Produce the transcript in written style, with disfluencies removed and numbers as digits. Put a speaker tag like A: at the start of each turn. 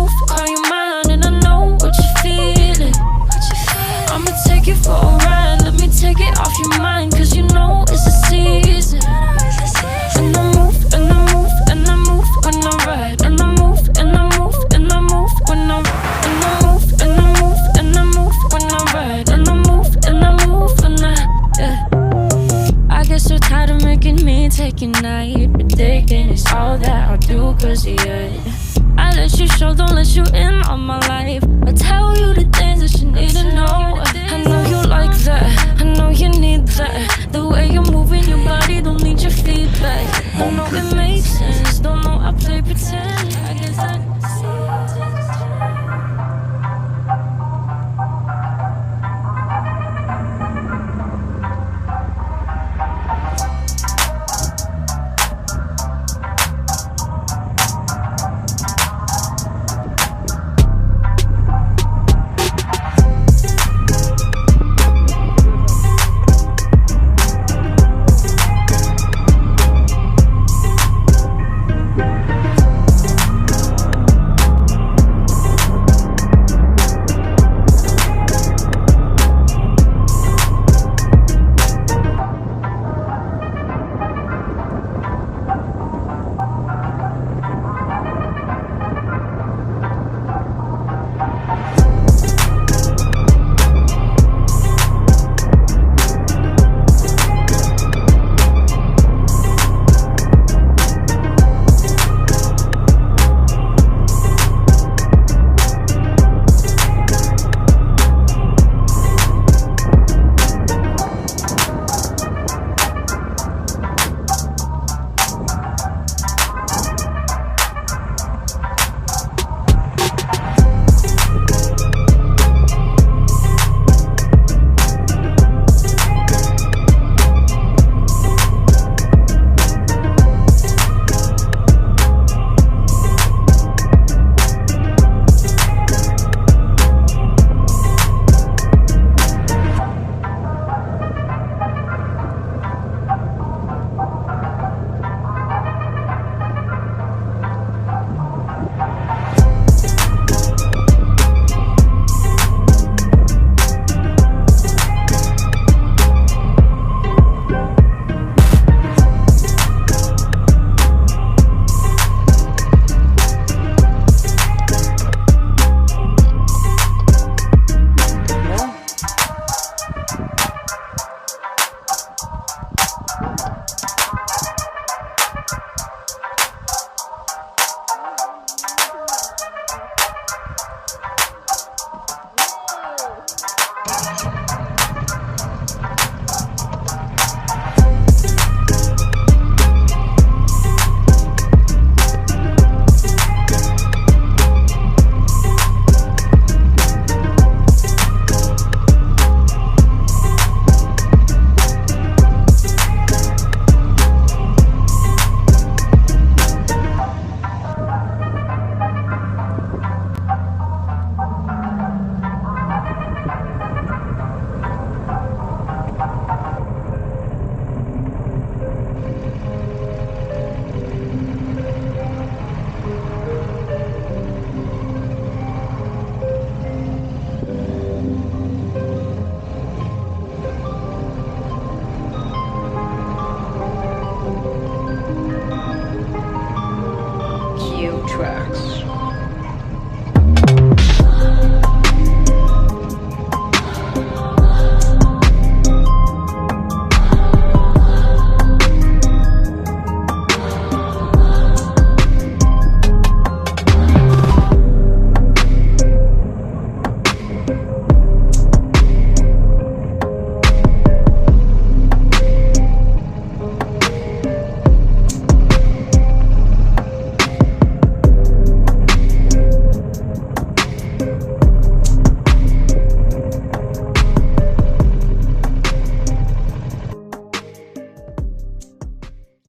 A: move, call you mine, and I know what you're feeling. I'ma take you for a ride, let me take it off your mind, cause you know it's a season. And I move, and I move, and I move when I ride, and I move, and I move, and I move when I and I move, and I move, and I move when I ride, and I move, and I move when I I get so tired of making me take your night, predicting it's all that I'll do cause of you. I let you show, don't let you in on my life.